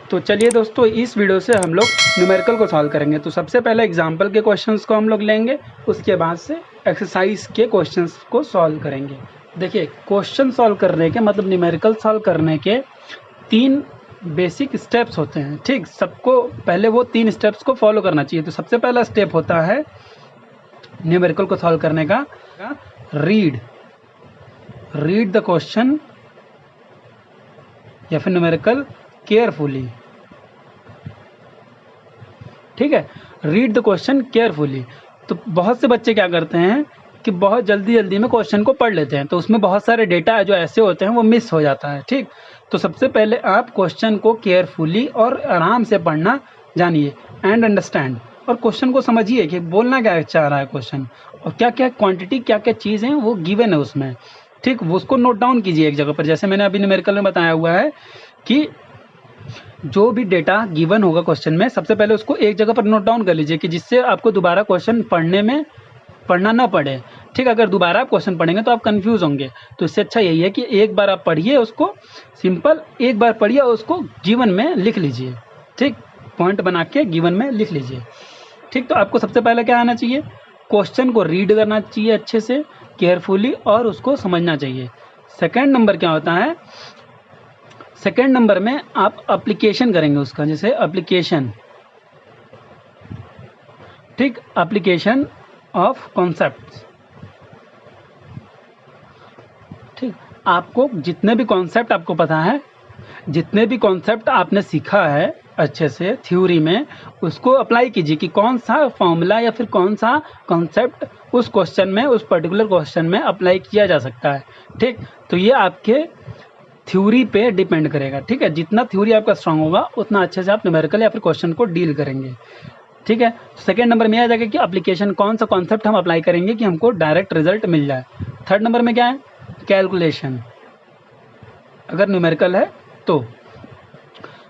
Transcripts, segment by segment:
तो चलिए दोस्तों, इस वीडियो से हम लोग न्यूमेरिकल को सॉल्व करेंगे। तो सबसे पहले एग्जाम्पल के क्वेश्चंस को हम लोग लेंगे, उसके बाद से एक्सरसाइज के क्वेश्चंस को सॉल्व करेंगे। देखिए, क्वेश्चन सॉल्व करने के मतलब न्यूमेरिकल सॉल्व करने के 3 बेसिक स्टेप्स होते हैं। ठीक, सबको पहले वो 3 स्टेप्स को फॉलो करना चाहिए। तो सबसे पहला स्टेप होता है न्यूमेरिकल को सॉल्व करने का, रीड द क्वेश्चन या फिर न्यूमेरिकल केयरफुली। ठीक है, रीड द क्वेश्चन केयरफुली। तो बहुत से बच्चे क्या करते हैं कि बहुत जल्दी में क्वेश्चन को पढ़ लेते हैं, तो उसमें बहुत सारे डेटा जो ऐसे होते हैं वो मिस हो जाता है। ठीक, तो सबसे पहले आप क्वेश्चन को केयरफुली और आराम से पढ़ना जानिए एंड अंडरस्टैंड, और क्वेश्चन को समझिए कि बोलना क्या चाह रहा है क्वेश्चन, और क्या क्या क्वांटिटी, क्या क्या चीज़ें वो गिवन है उसमें। ठीक, वो उसको नोट डाउन कीजिए एक जगह पर। जैसे मैंने अभी न्यूमेरिकल में बताया हुआ है कि जो भी डेटा गिवन होगा क्वेश्चन में, सबसे पहले उसको एक जगह पर नोट डाउन कर लीजिए कि जिससे आपको दोबारा क्वेश्चन पढ़ना ना पड़े। ठीक, अगर दोबारा आप क्वेश्चन पढ़ेंगे तो आप कंफ्यूज होंगे, तो इससे अच्छा यही है कि एक बार आप पढ़िए उसको, सिंपल एक बार पढ़िए और उसको गिवन में लिख लीजिए। ठीक, पॉइंट बना के गिवन में लिख लीजिए। ठीक, तो आपको सबसे पहले क्या आना चाहिए, क्वेश्चन को रीड करना चाहिए अच्छे से, केयरफुली, और उसको समझना चाहिए। सेकेंड नंबर क्या होता है, सेकेंड नंबर में आप एप्लीकेशन करेंगे उसका, जैसे एप्लीकेशन। ठीक, एप्लीकेशन ऑफ कॉन्सेप्ट्स। ठीक, आपको जितने भी कॉन्सेप्ट आपको पता है, जितने भी कॉन्सेप्ट आपने सीखा है अच्छे से थ्योरी में, उसको अप्लाई कीजिए कि कौन सा फॉर्मूला या फिर कौन सा कॉन्सेप्ट उस क्वेश्चन में, उस पर्टिकुलर क्वेश्चन में अप्लाई किया जा सकता है। ठीक, तो ये आपके थ्योरी पे डिपेंड करेगा। ठीक है, जितना थ्योरी आपका स्ट्रांग होगा उतना अच्छे से आप न्यूमेरिकल या फिर क्वेश्चन को डील करेंगे। ठीक है, सेकंड नंबर में आ जाएगा कि एप्लीकेशन, कौन सा कॉन्सेप्ट हम अप्लाई करेंगे कि हमको डायरेक्ट रिजल्ट मिल जाए। थर्ड नंबर में क्या है, कैलकुलेशन, अगर न्यूमेरिकल है तो।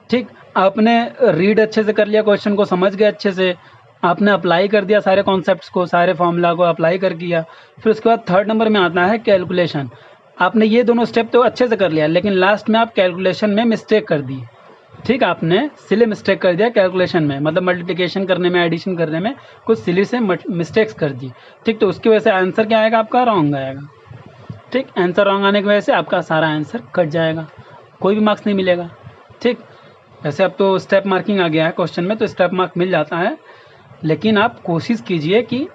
ठीक, आपने रीड अच्छे से कर लिया, क्वेश्चन को समझ गए अच्छे से, आपने अप्लाई कर दिया सारे कॉन्सेप्ट्स को, सारे फॉर्मूला को अप्लाई कर दिया। फिर उसके बाद थर्ड नंबर में आता है कैलकुलेशन। आपने ये दोनों स्टेप तो अच्छे से कर लिया, लेकिन लास्ट में आप कैलकुलेशन में मिस्टेक कर दी। ठीक, आपने सिली मिस्टेक कर दिया कैलकुलेशन में, मतलब मल्टीप्लिकेशन करने में, एडिशन करने में कुछ सिली से मिस्टेक्स कर दी। ठीक, तो उसकी वजह से आंसर क्या आएगा, आपका रॉन्ग आएगा। ठीक, आंसर रॉन्ग आने की वजह से आपका सारा आंसर कट जाएगा, कोई भी मार्क्स नहीं मिलेगा। ठीक, वैसे अब तो स्टेप मार्किंग आ गया है क्वेश्चन में, तो स्टेप मार्क मिल जाता है, लेकिन आप कोशिश कीजिए कि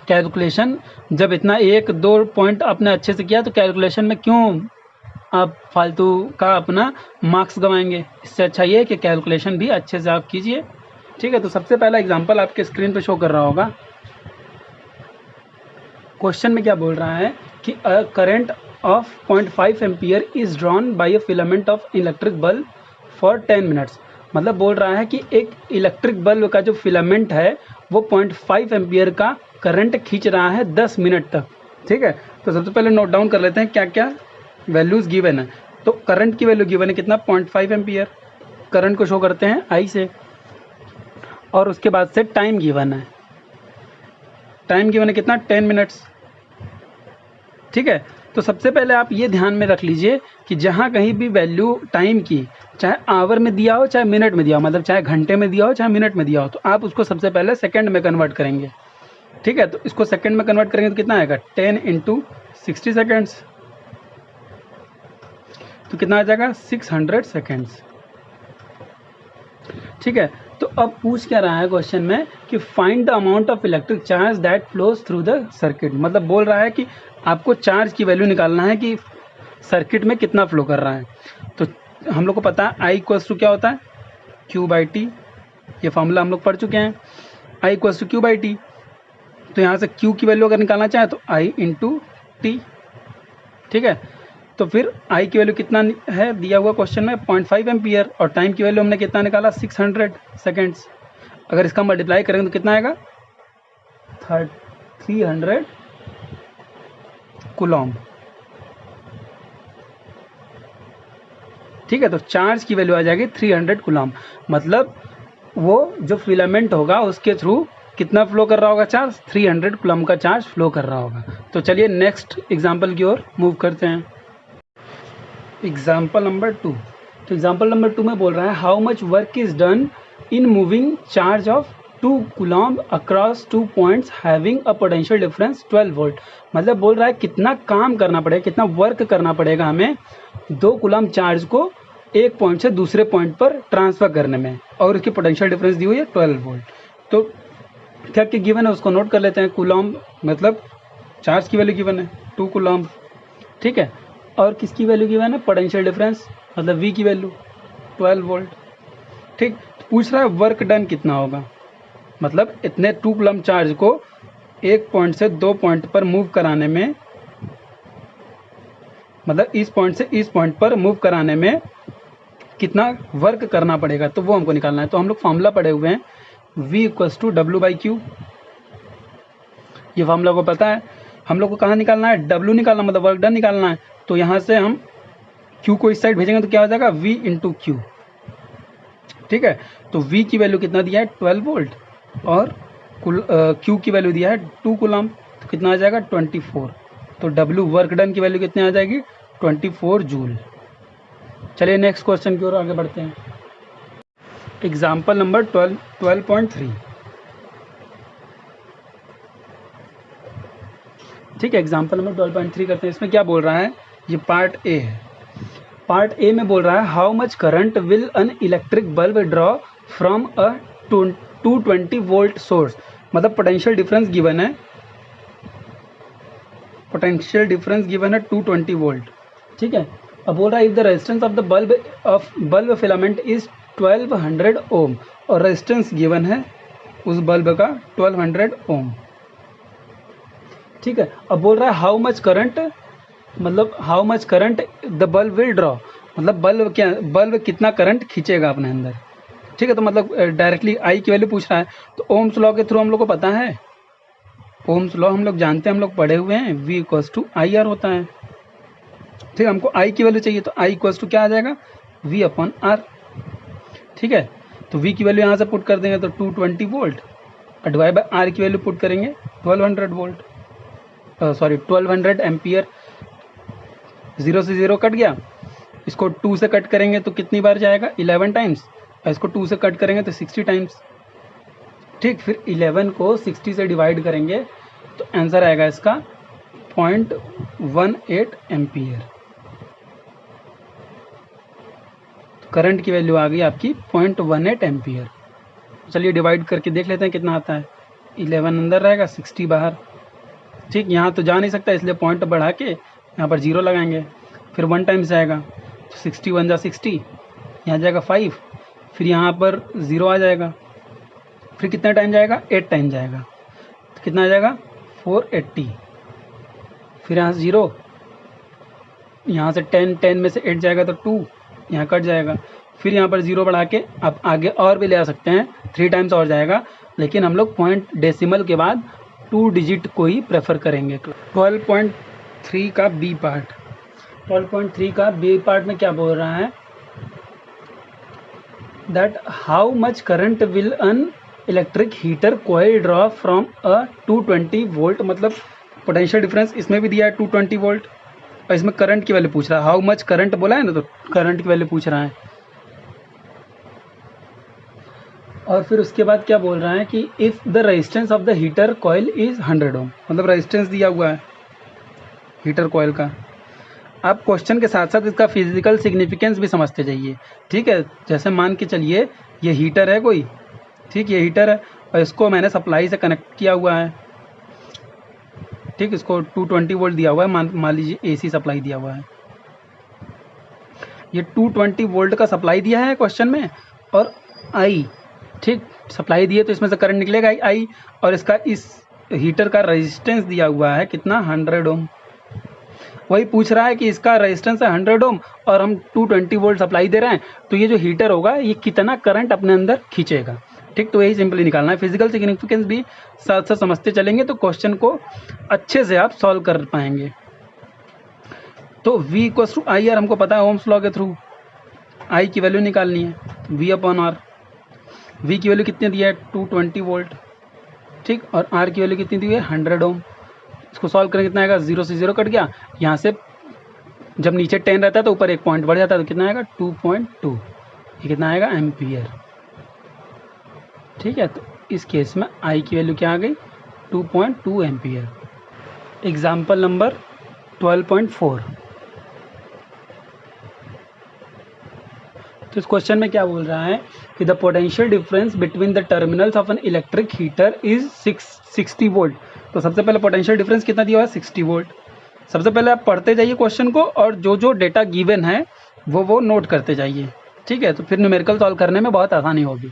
कैलकुलेशन, जब इतना 1-2 पॉइंट आपने अच्छे से किया तो कैलकुलेशन में क्यों आप फालतू का अपना मार्क्स गंवाएंगे। इससे अच्छा ये है कि कैलकुलेशन भी अच्छे से आप कीजिए। ठीक है, तो सबसे पहला एग्जांपल आपके स्क्रीन पे शो कर रहा होगा। क्वेश्चन में क्या बोल रहा है कि a current of 0.5 ampere is drawn by a filament of electric bulb for 10 minutes. मतलब बोल रहा है कि एक इलेक्ट्रिक बल्ब का जो फिलामेंट है वो 0.5 एम्पियर का करंट खींच रहा है 10 मिनट तक। ठीक है, तो सबसे पहले नोट डाउन कर लेते हैं क्या क्या वैल्यूज़ गिवन है। तो करंट की वैल्यू गिवन है कितना, 0.5 एम्पियर। करंट को शो करते हैं आई से, और उसके बाद से टाइम गिवन है, टाइम गिवन है कितना, 10 मिनट्स। ठीक है, तो सबसे पहले आप ये ध्यान में रख लीजिए कि जहाँ कहीं भी वैल्यू टाइम की, चाहे आवर में दिया हो चाहे मिनट में दिया हो, मतलब चाहे घंटे में दिया हो चाहे मिनट में दिया हो, तो आप उसको सबसे पहले सेकंड में कन्वर्ट करेंगे। ठीक है, तो इसको सेकंड में कन्वर्ट करेंगे तो कितना आएगा, 10 × 60 सेकेंड्स, तो कितना आ जाएगा, 600 सेकेंड्स। ठीक है, तो अब पूछ क्या रहा है क्वेश्चन में कि find the amount of electric charge that flows through the circuit. मतलब बोल रहा है कि आपको चार्ज की वैल्यू निकालना है कि सर्किट में कितना फ्लो कर रहा है। तो हम लोग को पता है आई इक्वल्स टू क्या होता है, Q/T। ये फॉर्मूला हम लोग पढ़ चुके हैं, आई इक्वल्स टू Q/T। तो यहाँ से Q की वैल्यू अगर निकालना चाहे तो I × T। ठीक है, तो फिर आई की वैल्यू कितना है दिया हुआ क्वेश्चन में, 0.5 एम्पियर, और टाइम की वैल्यू हमने कितना निकाला, 600 सेकेंड्स। अगर इसका मल्टीप्लाई करेंगे तो कितना आएगा, 300 कूलॉम। ठीक है, तो चार्ज की वैल्यू आ जाएगी 300 कूलॉम। मतलब वो जो फिलामेंट होगा उसके थ्रू कितना फ्लो कर रहा होगा चार्ज, 300 कूलम का चार्ज फ्लो कर रहा होगा। तो चलिए नेक्स्ट एग्जाम्पल की ओर मूव करते हैं। Example number 2। तो एग्जाम्पल नंबर 2 में बोल रहा है how much work is done in moving charge of 2 coulomb across 2 points having a potential difference 12 volt. मतलब बोल रहा है कितना काम करना पड़ेगा, कितना वर्क करना पड़ेगा हमें 2 कूलम चार्ज को एक पॉइंट से दूसरे पॉइंट पर ट्रांसफर करने में, और उसकी पोटेंशियल डिफरेंस दी हुई है 12 वोल्ट। तो क्या क्या गिवन है उसको नोट कर लेते हैं। कूलम मतलब चार्ज की वैल्यू गिवन है 2 कूलम, ठीक है, और किसकी वैल्यू गिवन है, पोटेंशियल डिफरेंस मतलब वी की वैल्यू 12 वोल्ट, ठीक। तो पूछ रहा है वर्क डन कितना होगा, मतलब इतने 2 कूलम चार्ज को एक पॉइंट से 2 पॉइंट पर मूव कराने में, मतलब इस पॉइंट से इस पॉइंट पर मूव कराने में कितना वर्क करना पड़ेगा, तो वो हमको निकालना है। तो हम लोग फॉर्मूला पढ़े हुए हैं V इक्वल्स टू W/Q, ये फॉर्मूला को पता है। हम लोग को कहाँ निकालना है, W निकालना, मतलब वर्क डन निकालना है। तो यहाँ से हम Q को इस साइड भेजेंगे तो क्या हो जाएगा V इंटू Q, ठीक है। तो V की वैल्यू कितना दिया है 12 वोल्ट, और Q की वैल्यू दिया है 2 कूलम, तो कितना आ जाएगा 24। तो W वर्क डन की वैल्यू कितनी आ जाएगी 24 जूल। चलिए नेक्स्ट क्वेश्चन की ओर आगे बढ़ते हैं। एग्जाम्पल नंबर 12.3, ठीक है। एग्जाम्पल नंबर 12.3 करते हैं। इसमें क्या बोल रहा है, ये पार्ट ए है। पार्ट ए में बोल रहा है how much current will an electric bulb draw from a 220 volt source. मतलब पोटेंशियल डिफरेंस गिवन है, पोटेंशियल डिफरेंस गिवन है 220 वोल्ट, ठीक है। अब बोल रहा है if the resistance of the bulb filament is 1200 ohm, और रेजिस्टेंस गिवन है उस बल्ब का 1200 ओम, ठीक है। अब बोल रहा है हाउ मच करंट, मतलब how much current the bulb will draw, मतलब बल्ब कितना करंट खींचेगा अपने अंदर, ठीक है। तो मतलब डायरेक्टली आई की वैल्यू पूछ रहा है। तो ओम्स लॉ के थ्रू हम लोग को पता है, ओम्स लॉ हम लोग जानते हैं, हम लोग पढ़े हुए हैं, V इक्वल्स टू IR होता है, ठीक। हमको I की वैल्यू चाहिए, तो I इक्वल्स टू क्या आ जाएगा V/R, ठीक है। तो V की वैल्यू यहाँ से पुट कर देंगे तो 220 वोल्ट, और डिवाइड बाय R की वैल्यू पुट करेंगे 1200 वोल्ट, सॉरी 1200 एम्पियर। 0 से 0 कट गया, इसको 2 से कट करेंगे तो कितनी बार जाएगा 11 टाइम्स, और इसको 2 से कट करेंगे तो 60 टाइम्स, ठीक। फिर 11 को 60 से डिवाइड करेंगे तो आंसर आएगा इसका 0.18 एम्पियर। तो करंट की वैल्यू आ गई आपकी 0.18 एम्पियर। चलिए डिवाइड करके देख लेते हैं कितना आता है। 11 अंदर रहेगा 60 बाहर, ठीक। यहाँ तो जा नहीं सकता इसलिए पॉइंट बढ़ा के यहाँ पर 0 लगाएंगे, फिर 1 टाइम्स जाएगा तो 60 1 जा 60, यहाँ जाएगा 5, फिर यहाँ पर 0 आ जाएगा, फिर कितना टाइम जाएगा 8 टाइम जाएगा, तो कितना आ जाएगा 480, फिर यहाँ से 0, यहाँ से 10 में से 8 जाएगा तो 2, यहाँ कट जाएगा, फिर यहाँ पर 0 बढ़ा के आप आगे और भी ले आ सकते हैं, 3 टाइम्स और जाएगा, लेकिन हम लोग पॉइंट डेसिमल के बाद 2 डिजिट को ही प्रेफर करेंगे। 12.3 का बी पार्ट, 12.3 का बी पार्ट में क्या बोल रहा है, that how much current will an electric heater coil draw from a 220 volt, मतलब पोटेंशियल डिफरेंस इसमें भी दिया है 220 वोल्ट, और इसमें करंट की वैल्यू पूछ रहा है, हाउ मच करंट बोला है ना, तो करंट की वैल्यू पूछ रहा है। और फिर उसके बाद क्या बोल रहा है कि if the resistance of the heater coil is 100 ओम, मतलब रेजिस्टेंस दिया हुआ है हीटर कॉइल का। आप क्वेश्चन के साथ साथ इसका फिजिकल सिग्निफिकेंस भी समझते जाइए, ठीक है। जैसे मान के चलिए ये हीटर है कोई, ठीक, ये हीटर है और इसको मैंने सप्लाई से कनेक्ट किया हुआ है, ठीक। इसको 220 वोल्ट दिया हुआ है, मान लीजिए AC सप्लाई दिया हुआ है, ये 220 वोल्ट का सप्लाई दिया है क्वेश्चन में, और I, ठीक, सप्लाई दी है तो इसमें से करंट निकलेगा I, और इसका इस हीटर का रेजिस्टेंस दिया हुआ है कितना 100 ओम। वही पूछ रहा है कि इसका रेजिस्टेंस है 100 ओम और हम 220 वोल्ट सप्लाई दे रहे हैं, तो ये जो हीटर होगा ये कितना करंट अपने अंदर खींचेगा, ठीक। तो यही सिंपली निकालना है, फिजिकल सिग्निफिकेंस भी साथ साथ समझते चलेंगे तो क्वेश्चन को अच्छे से आप सॉल्व कर पाएंगे। तो V इक्वल्स टू IR हमको पता है ओम्स लॉ के थ्रू, I की वैल्यू निकालनी है, V/R। वी की वैल्यू कितनी दी है 220 वोल्ट, ठीक, और आर की वैल्यू कितनी दी है 100 ओम। इसको सॉल्व करें कितना आएगा, 0 से 0 कट गया, यहाँ से जब नीचे 10 रहता है तो ऊपर एक पॉइंट बढ़ जाता है, तो कितना आएगा 2.2, ये कितना आएगा एम्पियर। ठीक है, तो इस केस में आई की वैल्यू क्या आ गई 2.2 एम्पियर। Example number 12.4। तो इस क्वेश्चन में क्या बोल रहा है कि the potential difference between the terminals of an electric heater is 60 volt. तो सबसे पहले पोटेंशियल डिफरेंस कितना दिया हुआ है 60 वोल्ट। सबसे पहले आप पढ़ते जाइए क्वेश्चन को और जो जो डेटा गिवन है वो नोट करते जाइए, ठीक है, तो फिर न्यूमेरिकल सॉल्व करने में बहुत आसानी होगी।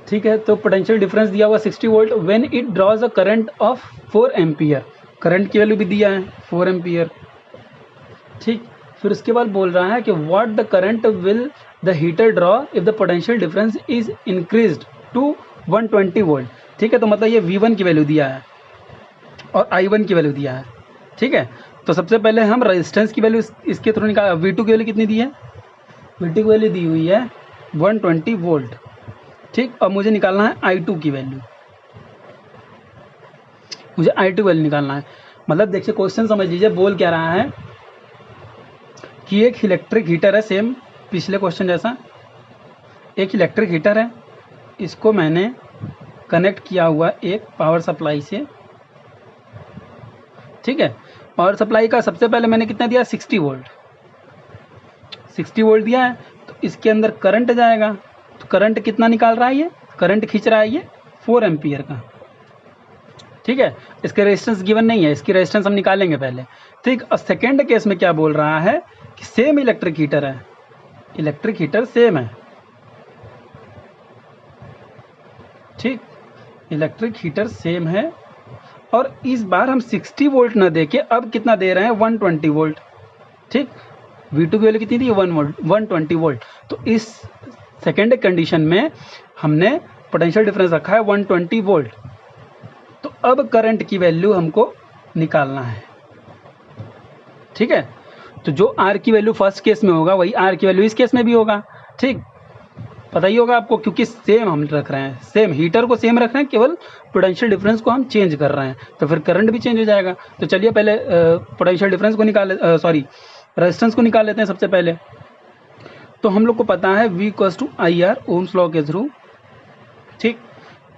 ठीक है, तो पोटेंशियल डिफरेंस दिया हुआ 60 volt when it draws a current of 4 ampere, current की वैल्यू भी दिया है 4 एम्पियर। ठीक, फिर उसके बाद बोल रहा है कि what the current will the heater draw if the potential difference is increased to 120 volt. ठीक है, तो मतलब ये V1 की वैल्यू दिया है और I1 की वैल्यू दिया है। ठीक है, तो सबसे पहले हम रेजिस्टेंस की वैल्यू इसके थ्रू निकाल। V2 की वैल्यू कितनी दी है, V2 की वैल्यू दी हुई है 120 वोल्ट। ठीक, अब मुझे निकालना है I2 की वैल्यू, मुझे I2 वैल्यू निकालना है। मतलब देखिए क्वेश्चन समझ लीजिए, बोल क्या रहा है कि एक इलेक्ट्रिक हीटर है, सेम पिछले क्वेश्चन जैसा, एक इलेक्ट्रिक हीटर है, इसको मैंने कनेक्ट किया हुआ एक पावर सप्लाई से। ठीक है, पावर सप्लाई का सबसे पहले मैंने कितना दिया 60 वोल्ट, 60 वोल्ट दिया है, तो इसके अंदर करंट जाएगा। तो करंट कितना निकाल रहा है, ये करंट खींच रहा है ये 4 एम्पियर का। ठीक है, इसके रेजिस्टेंस गिवन नहीं है, इसकी रेजिस्टेंस हम निकालेंगे पहले। ठीक, और सेकेंड केस में क्या बोल रहा है कि सेम इलेक्ट्रिक हीटर है, इलेक्ट्रिक हीटर सेम है। ठीक, इलेक्ट्रिक हीटर सेम है और इस बार हम 60 वोल्ट ना दे के अब कितना दे रहे हैं 120 वोल्ट। ठीक, V2 की वैल्यू कितनी थी 120 वोल्ट। तो इस सेकेंड कंडीशन में हमने पोटेंशियल डिफरेंस रखा है 120 वोल्ट। तो अब करंट की वैल्यू हमको निकालना है। ठीक है, तो जो R की वैल्यू फर्स्ट केस में होगा वही R की वैल्यू इस केस में भी होगा। ठीक, पता ही होगा आपको, क्योंकि सेम हम रख रहे हैं, सेम हीटर को सेम रख रहे हैं, केवल पोटेंशियल डिफरेंस को हम चेंज कर रहे हैं, तो फिर करंट भी चेंज हो जाएगा। तो चलिए पहले पोटेंशियल डिफरेंस को रेजिस्टेंस को निकाल लेते हैं सबसे पहले। तो हम लोग को पता है V = IR ओम्स लॉ के थ्रू। ठीक,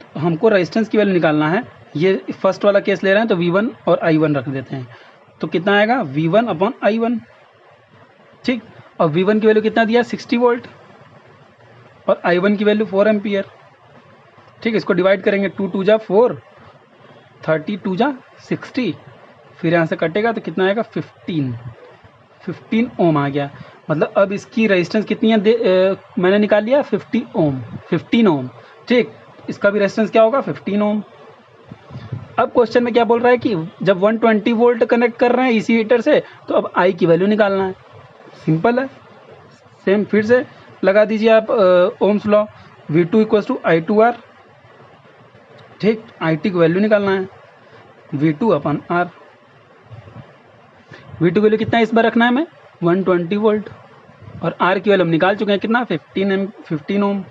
तो हमको रेजिस्टेंस की वैल्यू निकालना है। ये फर्स्ट वाला केस ले रहे हैं तो V1 और I1 रख देते हैं, तो कितना आएगा V1/I1। ठीक, और V1 की वैल्यू कितना दिया 60 वोल्ट और I1 की वैल्यू 4 एम्पियर। ठीक, इसको डिवाइड करेंगे, 2 2 जा 4, 30 2 जा 60, फिर यहाँ से कटेगा तो कितना आएगा 15 ओम आ गया। मतलब अब इसकी रेजिस्टेंस कितनी है मैंने निकाल लिया 15 ओम। ठीक, इसका भी रेजिस्टेंस क्या होगा 15 ओम। अब क्वेश्चन में क्या बोल रहा है कि जब 120 वोल्ट कनेक्ट कर रहे हैं इसी हीटर से, तो अब I की वैल्यू निकालना है। सिंपल है, सेम फिर से लगा दीजिए आप ओम्स लॉ, V2 = I2R। ठीक, IT की वैल्यू निकालना है V2/R। V2 की वैल्यू कितना इस बार रखना है हमें 120 वोल्ट और R की वैल्यू हम निकाल चुके हैं कितना 15 ओम।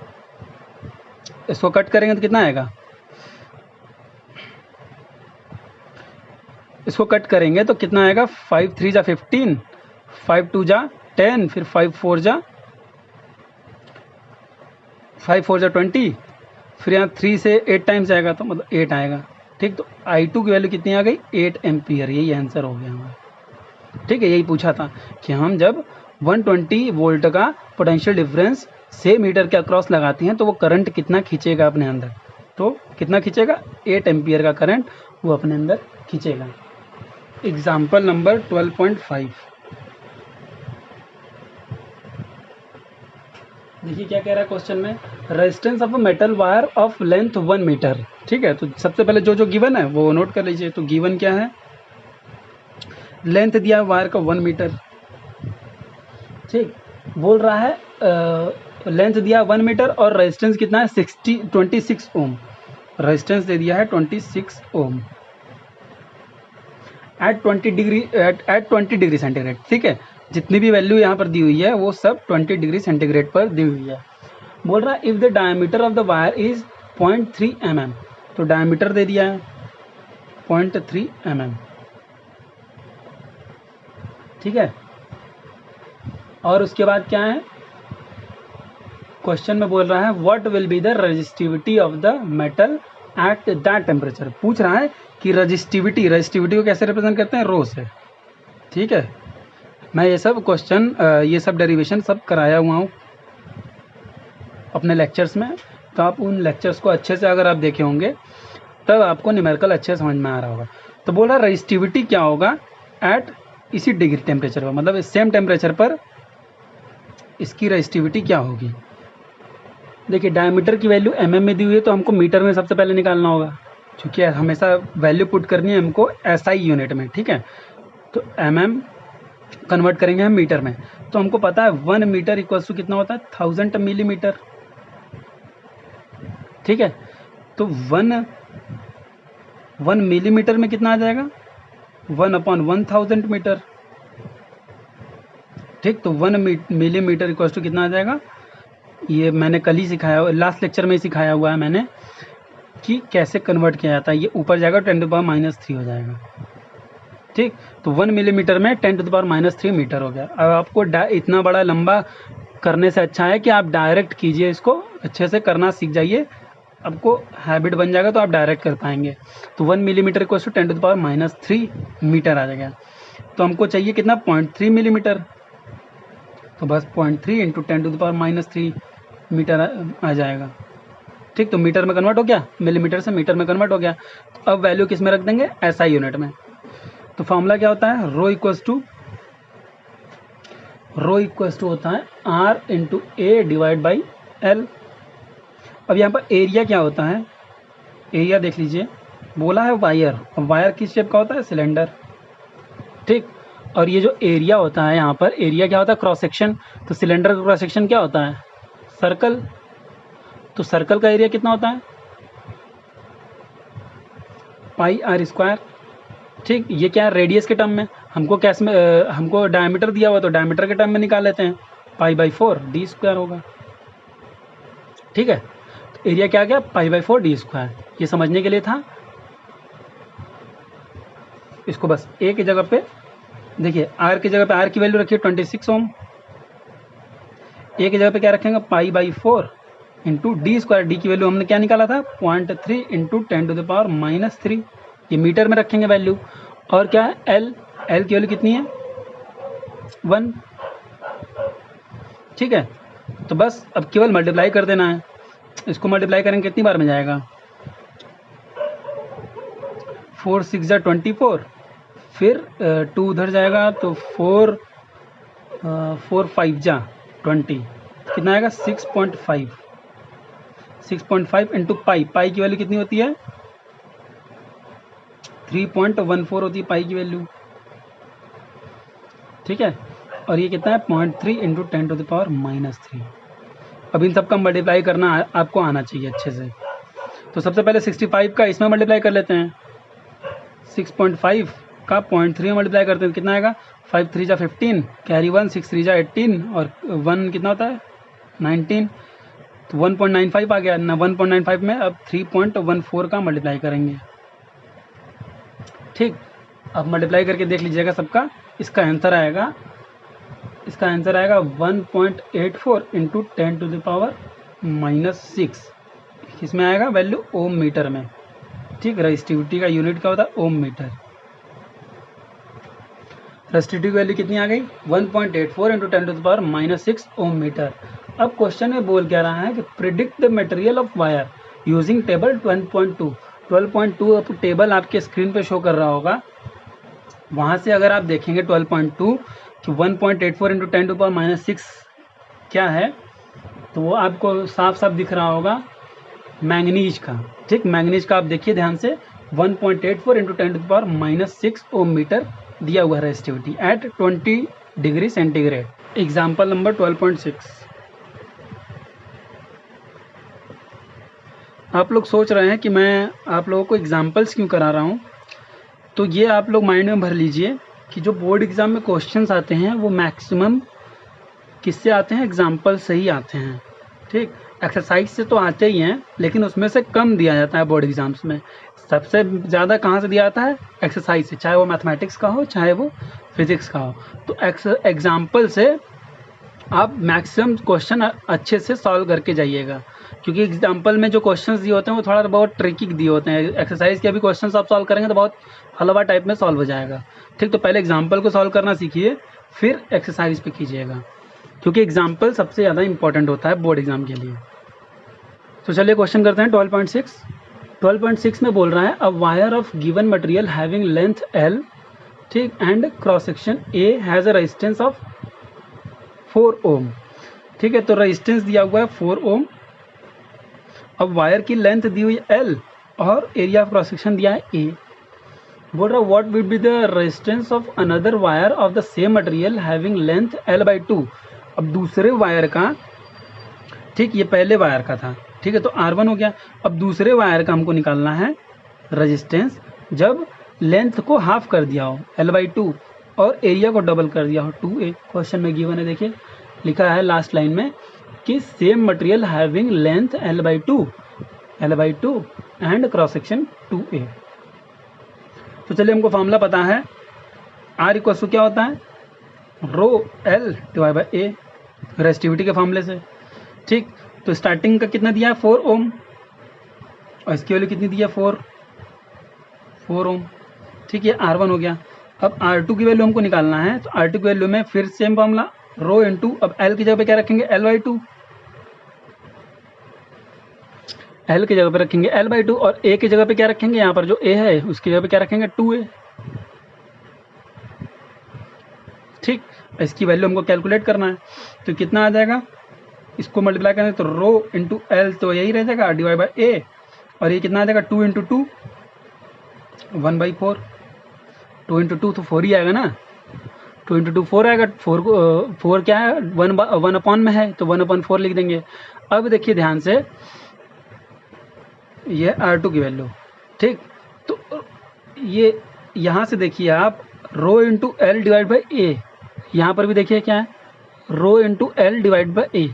इसको कट करेंगे तो कितना आएगा, इसको कट करेंगे तो कितना आएगा 5 3 जा 15, 5 2 जा 10, फिर 5 4 जा 20, फिर यहाँ 3 से 8 टाइम्स आएगा तो मतलब 8 आएगा। ठीक, तो I2 की वैल्यू कितनी आ गई 8 एम्पियर। यही आंसर हो गया हमारा। ठीक है, यही पूछा था कि हम जब 120 वोल्ट का पोटेंशियल डिफरेंस सेम मीटर के अक्रॉस लगाते हैं तो वो करंट कितना खींचेगा अपने अंदर, तो कितना खींचेगा 8 एम्पियर का करंट वो अपने अंदर खींचेगा। Example number 12.5। देखिए क्या कह रहा है क्वेश्चन में, resistance of a metal wire of length 1 metre. ठीक है, तो सबसे पहले जो जो गिवन है वो नोट कर लीजिए। तो गिवन क्या है, लेंथ दिया है वायर का 1 मीटर। ठीक, बोल रहा है लेंथ दिया 1 मीटर और रेजिस्टेंस कितना है 26 ओम। रेजिस्टेंस दे दिया है 26 ओम एट 20 डिग्री सेंटीग्रेड। ठीक है, जितनी भी वैल्यू यहाँ पर दी हुई है वो सब 20 डिग्री सेंटीग्रेड पर दी हुई है। बोल रहा है if the diameter of the wire is 0.3 mm, तो डायमीटर दे दिया है 0.3 mm, ठीक है। और उसके बाद क्या है, क्वेश्चन में बोल रहा है what will be the resistivity of the metal at that temperature. पूछ रहा है कि रेजिस्टिविटी को कैसे रिप्रेजेंट करते हैं, रो से, ठीक है। मैं ये सब क्वेश्चन ये सब डेरिवेशन सब कराया हुआ हूँ अपने लेक्चर्स में, तो आप उन लेक्चर्स को अच्छे से अगर आप देखे होंगे तब आपको न्यूमेरिकल अच्छे समझ में आ रहा होगा। तो बोल रहा रेजिस्टिविटी क्या होगा एट इसी डिग्री टेम्परेचर पर, मतलब सेम टेम्परेचर पर इसकी रेजिस्टिविटी क्या होगी। देखिए डायमीटर की वैल्यू mm में दी हुई है, तो हमको मीटर में सबसे पहले निकालना होगा, क्योंकि हमेशा वैल्यू पुट करनी है हमको SI यूनिट में, ठीक है। तो mm कन्वर्ट करेंगे हम मीटर में, तो हमको पता है 1 मीटर इक्वल्स टू कितना होता है 1000 मिलीमीटर, ठीक है। तो 1 मिलीमीटर में कितना आ जाएगा 1/1000 मीटर, ठीक। तो 1 मिलीमीटर इक्वल्स टू कितना आ जाएगा, ये मैंने कल ही सिखाया, लास्ट लेक्चर में ही सिखाया हुआ है मैंने कि कैसे कन्वर्ट किया जाता है। ये ऊपर जाएगा 10⁻³ हो जाएगा, ठीक। तो 1 मिलीमीटर में 10⁻³ मीटर हो गया। अब आपको इतना बड़ा लंबा करने से अच्छा है कि आप डायरेक्ट कीजिए, इसको अच्छे से करना सीख जाइए, आपको हैबिट बन जाएगा तो आप डायरेक्ट कर पाएंगे। तो 1 मिलीमीटर इक्वल्स टू 10⁻³ मीटर आ जाएगा। तो हमको चाहिए कितना 0.3 मिलीमीटर, तो बस 0.3 इंटू 10⁻³ मीटर आ जाएगा, ठीक। तो मीटर में कन्वर्ट हो गया, मिलीमीटर से मीटर में कन्वर्ट हो गया। तो अब वैल्यू किस में रख देंगे SI यूनिट में। तो फॉर्मूला क्या होता है, रो इक्वल्स टू होता है R into A divide by L। अब यहाँ पर एरिया क्या होता है, एरिया देख लीजिए, बोला है वायर, वायर किस शेप का होता है, सिलेंडर, ठीक। और ये जो एरिया होता है यहाँ पर, एरिया क्या होता है क्रॉस सेक्शन, तो सिलेंडर का क्रॉस सेक्शन क्या होता है सर्कल, तो सर्कल का एरिया कितना होता है πr², ठीक। ये क्या है रेडियस के टर्म में, हमको कैसे में हमको डायमीटर दिया हुआ, तो डायमीटर के टर्म में निकाल लेते हैं, π/4 d² होगा, ठीक है। तो एरिया क्या आ गया π/4 d², ये समझने के लिए था। इसको बस A की जगह पे देखिए, R की जगह पे R की वैल्यू रखिए 26 ओम, A की जगह पे क्या रखेंगे π/4 इंटू d², डी की वैल्यू हमने क्या निकाला था 0.3 इंटू 10⁻³ ये मीटर में रखेंगे वैल्यू। और क्या है L की वैल्यू कितनी है 1, ठीक है। तो बस अब केवल मल्टीप्लाई कर देना है, इसको मल्टीप्लाई करेंगे कितनी बार में जाएगा 4 6 24, फिर 2 उधर जाएगा तो 4 5 20, कितना आएगा 6.5 इंटू पाई की वैल्यू कितनी होती है 3.14 होती है पाई की वैल्यू, ठीक है। और ये कितना है 0.3 इंटू 10⁻³ अब इन सब का मल्टीप्लाई करना आपको आना चाहिए अच्छे से। तो सबसे पहले 65 का इसमें मल्टीप्लाई कर लेते हैं, 6.5 का 0.3 में मल्टीप्लाई करते हैं, कितना आएगा 5 3 जा 15, कैरी 1 6 3 जा 18 और 1 कितना होता है 19, तो 1.95 आ गया ना। 1.95 में अब 3.14 का मल्टीप्लाई करेंगे, ठीक। अब मल्टीप्लाई करके देख लीजिएगा सबका, इसका आंसर आएगा 1.84 इंटू 10⁻⁻6, किसमें आएगा वैल्यू ओम मीटर में, ठीक। रेजिस्टिविटी का यूनिट क्या होता है ओम मीटर। रेजिस्टिविटी की वैल्यू कितनी आ गई 1.84 इंटू 10⁻⁻6 ओम मीटर। अब क्वेश्चन में बोल क्या रहा है कि predict the material of wire using table 12.2। अब टेबल आपके स्क्रीन पे शो कर रहा होगा, वहाँ से अगर आप देखेंगे 12.2 कि 1.84 इंटू 10⁻⁻6 क्या है, तो वो आपको साफ साफ दिख रहा होगा मैंगनीज का, ठीक। मैंगनीज का आप देखिए ध्यान से 1.84 इंटू 10⁻⁻6 ओम मीटर दिया हुआ है resistivity eight 20 degree centigrade. Example number 12.6। आप लोग सोच रहे हैं कि मैं आप लोगों को एग्जाम्पल्स क्यों करा रहा हूँ, तो ये आप लोग माइंड में भर लीजिए कि जो बोर्ड एग्ज़ाम में क्वेश्चंस आते हैं वो मैक्सिमम किससे आते हैं एग्जाम्पल से ही आते हैं, ठीक। एक्सरसाइज से तो आते ही हैं, लेकिन उसमें से कम दिया जाता है बोर्ड एग्जाम्स में। सबसे ज़्यादा कहाँ से दिया जाता है? एक्सरसाइज से, चाहे वो मैथमेटिक्स का हो चाहे वो फिजिक्स का हो। तो एग्जाम्पल से आप मैक्सिमम क्वेश्चन अच्छे से सॉल्व करके जाइएगा, क्योंकि एग्जाम्पल में जो क्वेश्चंस दिए होते हैं वो थोड़ा बहुत ट्रिकी दिए होते हैं। एक्सरसाइज के भी क्वेश्चंस आप सॉल्व करेंगे तो बहुत हलवा टाइप में सॉल्व हो जाएगा। ठीक, तो पहले एग्जाम्पल को सॉल्व करना सीखिए, फिर एक्सरसाइज पे कीजिएगा, क्योंकि एग्जाम्पल सबसे ज़्यादा इंपॉर्टेंट होता है बोर्ड एग्जाम के लिए। तो चलिए क्वेश्चन करते हैं 12.6। 12.6 में बोल रहा है a wire of given material having length L, ठीक, and cross section A has a resistance of 4 ओम। ठीक है, तो रेजिस्टेंस दिया हुआ है 4 ओम। अब वायर की लेंथ दी हुई है L और एरिया ऑफ क्रॉस सेक्शन दिया है A। बोल रहा है what will be the resistance of another wire of the same material having length L/2। अब दूसरे वायर का, ठीक, ये पहले वायर का था, ठीक है, तो R1 हो गया। अब दूसरे वायर का हमको निकालना है रेजिस्टेंस जब लेंथ को हाफ कर दिया हो L/2 और एरिया को डबल कर दिया हो 2A। क्वेश्चन में गिवन है, देखिए लिखा है लास्ट लाइन में कि same material having length L/2 and cross section 2A। तो चलिए हमको फॉर्मूला पता है, R इक्वल टू क्या होता है? रो L divide by A, resistivity के फॉर्मूले से। ठीक, तो स्टार्टिंग का कितना दिया है? 4 ओम, और इसकी वैल्यू कितनी दी है? 4 ओम। ठीक, ये R1 हो गया। अब R2 की वैल्यू हमको निकालना है, तो R2 की वैल्यू में फिर सेम फॉर्मूला, रो इंटू, अब L की जगह पे क्या रखेंगे? L/2। L की जगह पे रखेंगे L/2 और A की जगह पे क्या रखेंगे? यहाँ पर जो A है उसकी जगह पे क्या रखेंगे? 2A। ठीक, इसकी वैल्यू हमको कैलकुलेट करना है, तो कितना आ जाएगा? इसको मल्टीप्लाई करें तो रो इंटू L तो यही रह जाएगा डिवाइड बाई A, और ये कितना आ जाएगा? 2 इंटू 2 1/4। 2 इंटू 2 तो 4 ही आएगा ना, 2 इंटू 2 4 आएगा। 4 क्या है? 1 अपॉन में है तो 1/4 लिख देंगे। अब देखिए ध्यान से, ये R2 की वैल्यू, ठीक, तो ये यहाँ से देखिए आप, rho into L divide by A, यहाँ पर भी देखिए क्या है? Rho into L divide by A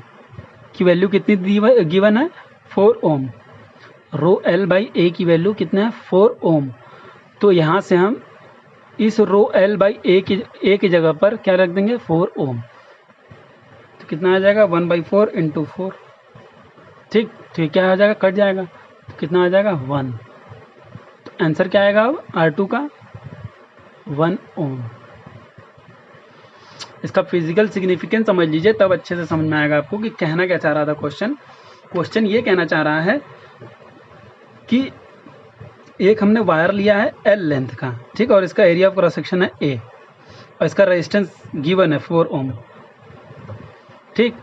की वैल्यू कितनी दी गिवन है? 4 ohm. Rho L by A की वैल्यू कितना है? 4 ओम। तो यहाँ से हम इस रो L बाई A की जगह पर क्या रख देंगे? 4 ओम। तो कितना आ जाएगा? 1/4 इंटू 4। ठीक, तो क्या आ जाएगा? कट जाएगा, तो कितना आ जाएगा? 1। तो आंसर क्या आएगा अब R2 का? 1 ओम। इसका फिजिकल सिग्निफिकेंस समझ लीजिए, तब अच्छे से समझ में आएगा आपको कि कहना क्या चाह रहा था क्वेश्चन ये कहना चाह रहा है कि एक हमने वायर लिया है L लेंथ का, ठीक, और इसका एरिया ऑफ क्रॉस सेक्शन है A, और इसका रेजिस्टेंस गिवन है 4 ओम। ठीक,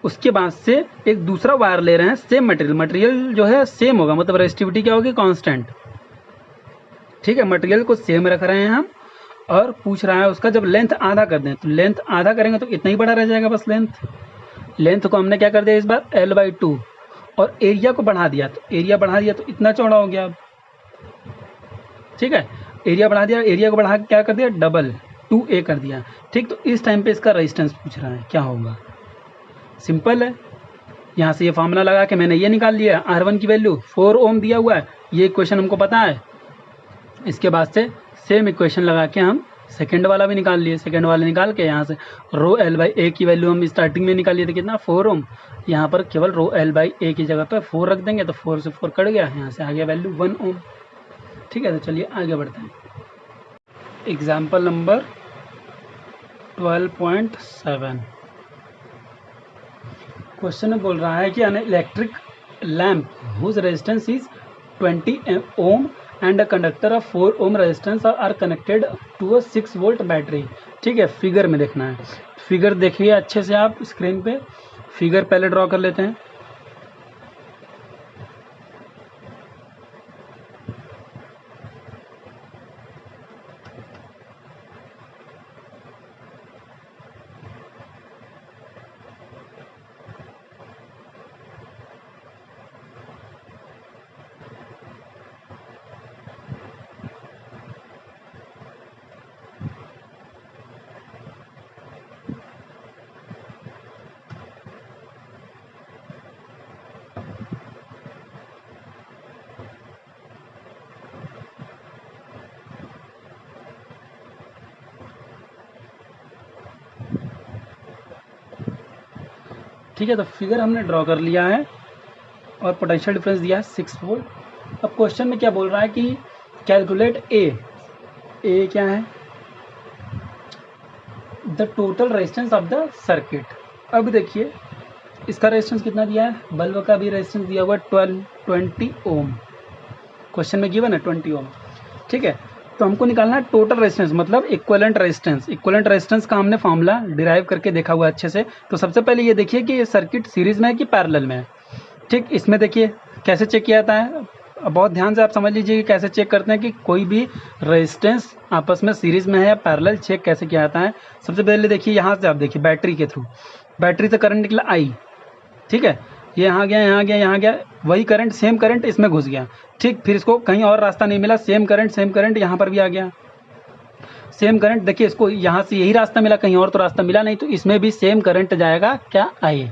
उसके बाद से एक दूसरा वायर ले रहे हैं, सेम मटेरियल जो है सेम होगा, मतलब रेजिस्टिविटी क्या होगी? कांस्टेंट। ठीक है, मटेरियल को सेम रख रहे हैं हम, और पूछ रहा है उसका जब लेंथ आधा कर दें, तो लेंथ आधा करेंगे तो इतना ही बड़ा रह जाएगा बस। लेंथ को हमने क्या कर दिया इस बार? L/2, और एरिया को बढ़ा दिया, तो एरिया बढ़ा दिया तो इतना चौड़ा हो गया अब। ठीक है, एरिया बढ़ा दिया, एरिया को बढ़ा के क्या कर दिया? डबल, 2A कर दिया। ठीक, तो इस टाइम पे इसका रेजिस्टेंस पूछ रहा है, क्या होगा? सिंपल है, यहाँ से ये फार्मूला लगा के मैंने ये निकाल लिया, R1 की वैल्यू 4 ओम दिया हुआ है, ये इक्वेशन हमको पता है। इसके बाद से सेम इक्वेशन लगा के हम सेकेंड वाला भी निकाल लिए, सेकेंड वाला निकाल के यहाँ से रो L बाई A की वैल्यू हम स्टार्टिंग में निकाल लिए थे, कितना? 4 ओम। यहाँ पर केवल रो L बाई A की जगह पर 4 रख देंगे, तो 4 से 4 कट गया, यहाँ से आ गया वैल्यू 1 ओम। ठीक है, तो चलिए आगे बढ़ते हैं। Example number 12.7। क्वेश्चन में बोल रहा है कि an electric lamp whose resistance is 20 ohm and a conductor of 4 ohm resistance are connected to a 6 volt battery. ठीक है, फिगर में देखना है, फिगर देखिए अच्छे से आप स्क्रीन पे, फिगर पहले ड्रॉ कर लेते हैं। ठीक है, तो फिगर हमने ड्रॉ कर लिया है और पोटेंशियल डिफरेंस दिया है 6 वोल्ट। अब क्वेश्चन में क्या बोल रहा है कि कैलकुलेट ए क्या है, the total resistance of the circuit. अब देखिए इसका रेजिस्टेंस कितना दिया है, बल्ब का भी रेजिस्टेंस दिया हुआ है 20 ओम, क्वेश्चन में गिवन है 20 ओम। ठीक है, तो हमको निकालना है टोटल रेजिस्टेंस, मतलब इक्विवेलेंट रेजिस्टेंस। इक्विवेलेंट रेजिस्टेंस का हमने फॉर्मूला डिराइव करके देखा हुआ है अच्छे से। तो सबसे पहले ये देखिए कि ये सर्किट सीरीज में है कि पैरेलल में है। ठीक, इसमें देखिए कैसे चेक किया जाता है, बहुत ध्यान से आप समझ लीजिए कि कैसे चेक करते हैं कि कोई भी रेजिस्टेंस आपस में सीरीज में है या पैरेलल, चेक कैसे किया जाता है। सबसे पहले देखिए यहाँ से आप देखिए बैटरी के थ्रू, बैटरी से करंट निकला आई। ठीक है, ये यहाँ गया, यहाँ गया, यहाँ गया, वही करंट, सेम करंट इसमें घुस गया। ठीक, फिर इसको कहीं और रास्ता नहीं मिला, सेम करंट यहाँ पर भी आ गया, सेम करंट। देखिए इसको यहाँ से यही रास्ता मिला, कहीं और तो रास्ता मिला नहीं, तो इसमें भी सेम करंट जाएगा क्या, आई।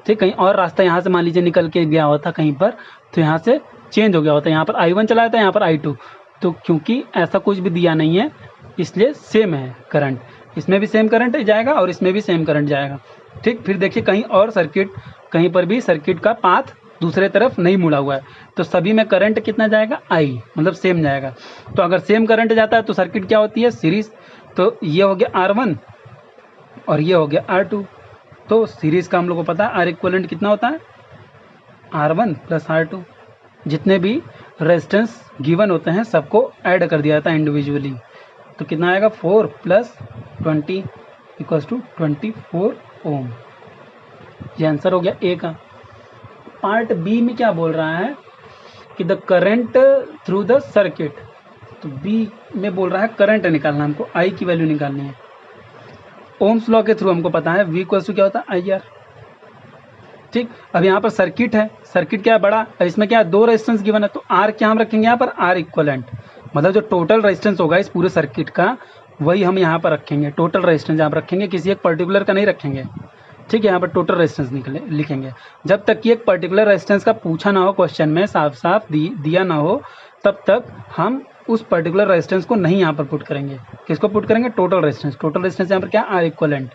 ठीक, कहीं और रास्ता यहाँ से मान लीजिए निकल के गया होता कहीं पर, तो यहाँ से चेंज हो गया होता, यहाँ पर I1 चला जाता है, यहाँ पर I2। तो क्योंकि ऐसा कुछ भी दिया नहीं है इसलिए सेम है करंट, इसमें भी सेम करंट जाएगा और इसमें भी सेम करंट जाएगा। ठीक, फिर देखिए कहीं और सर्किट, कहीं पर भी सर्किट का पाथ दूसरे तरफ नहीं मुड़ा हुआ है, तो सभी में करंट कितना जाएगा, आई, मतलब सेम जाएगा। तो अगर सेम करंट जाता है तो सर्किट क्या होती है, सीरीज। तो ये हो गया R1 और ये हो गया R2। तो सीरीज का हम लोग को पता है R इक्वलेंट कितना होता है, R1 प्लस R2। जितने भी रेजिस्टेंस गिवन होते हैं सबको ऐड कर दिया जाता है इंडिविजुअली। तो कितना आएगा, 4 प्लस 20 इक्वल्स टू 24 ओम। ये आंसर हो गया ए का। पार्ट बी में क्या बोल रहा है कि the current through the circuit. तो बी में बोल रहा है करंट निकालना, हमको आई की वैल्यू निकालनी है। ओम्स लॉ के थ्रू हमको पता है वी इक्वल्स टू क्या होता है, आई आर। ठीक, अब यहाँ पर सर्किट है, सर्किट क्या है, बड़ा, इसमें क्या है, 2 रेजिस्टेंस गिवन है, तो आर क्या हम रखेंगे यहाँ पर, आर इक्वलेंट, मतलब जो टोटल रेजिस्टेंस होगा इस पूरे सर्किट का वही हम यहाँ पर रखेंगे। टोटल रेजिस्टेंस यहाँ पर रखेंगे, किसी एक पर्टिकुलर का नहीं रखेंगे। ठीक है, यहाँ पर टोटल रेजिस्टेंस लिखेंगे। जब तक कि एक पर्टिकुलर रेजिस्टेंस का पूछा ना हो क्वेश्चन में, साफ साफ दिया ना हो, तब तक हम उस पर्टिकुलर रेजिस्टेंस को नहीं यहाँ पर पुट करेंगे। किसको पुट करेंगे, टोटल रेजिस्टेंस। टोटल रेजिस्टेंस यहाँ पर क्या, आर इक्वलेंट।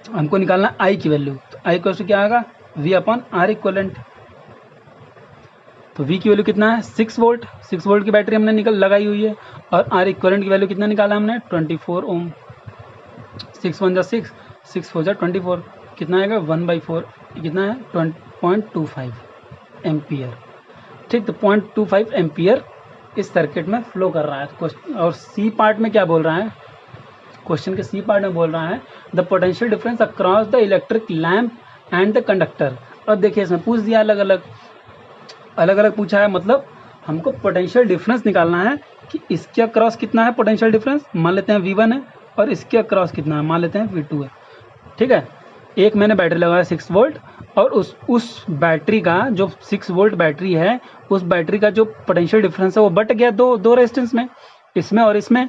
हमको निकालना आई की वैल्यू, तो आई इक्वल टू क्या आएगा, वी अपॉन आर इक्वलेंट। तो वी की वैल्यू कितना है, 6 वोल्ट। 6 वोल्ट की बैटरी हमने लगाई हुई है, और आर इक्वलेंट की वैल्यू कितना निकाला हमने, 24 ओम। 6 1 जा 6, 6 4 जा 24, कितना आएगा 1/4, कितना है 0.25 एम्पियर। ठीक, तो 0.25 एम्पियर इस सर्किट में फ्लो कर रहा है। और सी पार्ट में क्या बोल रहा है, क्वेश्चन के सी पार्ट में बोल रहा है the potential difference across the electric lamp and the conductor. अब देखिए इसमें पूछ दिया अलग अलग पूछा है, मतलब हमको पोटेंशियल डिफरेंस निकालना है कि इसके अक्रॉस कितना है पोटेंशियल डिफरेंस, मान लेते हैं V1 है, और इसके अक्रॉस कितना है, मान लेते हैं V2 है। ठीक है, एक मैंने बैटरी लगाया 6 वोल्ट, और उस बैटरी का जो 6 वोल्ट बैटरी है, उस बैटरी का जो पोटेंशियल डिफरेंस है वो बट गया दो रेजिस्टेंस में, इसमें और इसमें।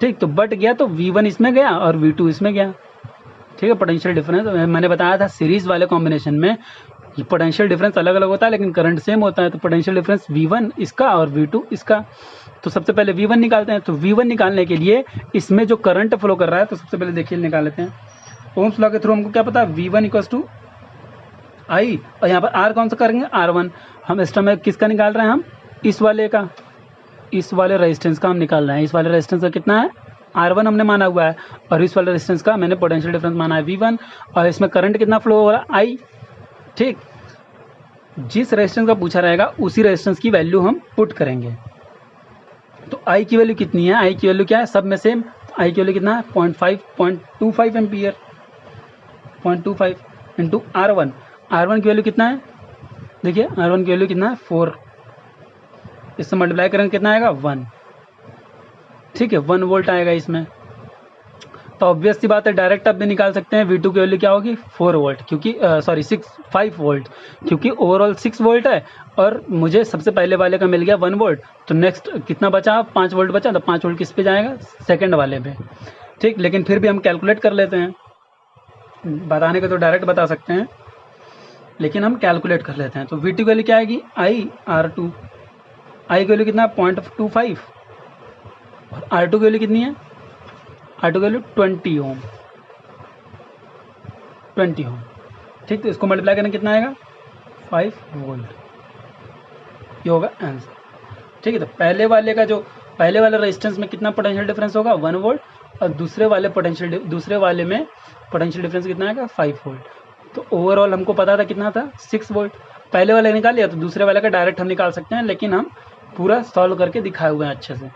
ठीक, तो बट गया तो V1 इसमें गया और V2 इसमें गया। ठीक है, पोटेंशियल डिफरेंस मैंने बताया था सीरीज वाले कॉम्बिनेशन में पोटेंशियल डिफरेंस अलग अलग होता है लेकिन करंट सेम होता है। तो पोटेंशियल डिफरेंस V1 इसका और V2 इसका। तो सबसे पहले V1 निकालते हैं। तो V1 निकालने के लिए इसमें जो करंट फ्लो कर रहा है, तो सबसे पहले देखिए निकाल लेते हैं। ओम्स लॉ के थ्रू हमको क्या पता है, V1 इक्वल्स टू आई, और यहाँ पर R कौन सा करेंगे, R1। हम इस टाइम किसका निकाल रहे हैं, हम इस वाले का, इस वाले रेजिस्टेंस का हम निकाल रहे हैं। इस वाले रेजिस्टेंस का कितना है, R1 हमने माना हुआ है, और इस वाले रेजिस्टेंस का मैंने पोटेंशियल डिफरेंस माना है V1, और इसमें करंट कितना फ्लो हो रहा है, I। ठीक, जिस रेजिस्टेंस का पूछा रहेगा उसी रेजिस्टेंस की वैल्यू हम पुट करेंगे। तो I की वैल्यू कितनी है, I की वैल्यू क्या है, सब में सेम। I की वैल्यू कितना है, 0.25 एम्पियर, 0.25 इंटू R1। R1 की वैल्यू कितना है, देखिए R1 की वैल्यू कितना है, 4। इससे मल्टीप्लाई करेंगे कितना आएगा, 1। ठीक है, 1 वोल्ट आएगा इसमें। तो ऑब्वियस सी बात है, डायरेक्ट आप भी निकाल सकते हैं V2 की वैल्यू क्या होगी, 4 वोल्ट, क्योंकि 5 वोल्ट, क्योंकि ओवरऑल 6 वोल्ट है और मुझे सबसे पहले वाले का मिल गया 1 वोल्ट। तो नेक्स्ट कितना बचा, 5 वोल्ट बचा, तो 5 वोल्ट किस पे जाएगा, सेकंड वाले पे। ठीक, लेकिन फिर भी हम कैलकुलेट कर लेते हैं, बताने को तो डायरेक्ट बता सकते हैं लेकिन हम कैलकुलेट कर लेते हैं। तो V2 की वैल्यू क्या आएगी, IR2। I की वैल्यू कितना है, 0.25, और R2 की वैल्यू कितनी है, R2 की वैल्यू 20 ओम। ठीक, तो इसको मल्टीप्लाई करने कितना आएगा 5 वोल्ट, ये होगा आंसर। ठीक है, तो पहले वाले रेजिस्टेंस में कितना पोटेंशियल डिफरेंस होगा 1 वोल्ट, और दूसरे वाले में पोटेंशियल डिफरेंस कितना आएगा 5 वोल्ट। तो ओवरऑल हमको पता था कितना था 6 वोल्ट। पहले वाले निकाल लिया तो दूसरे वाले का डायरेक्ट हम निकाल सकते हैं, लेकिन हम पूरा सॉल्व करके दिखाए हुए हैं अच्छे से।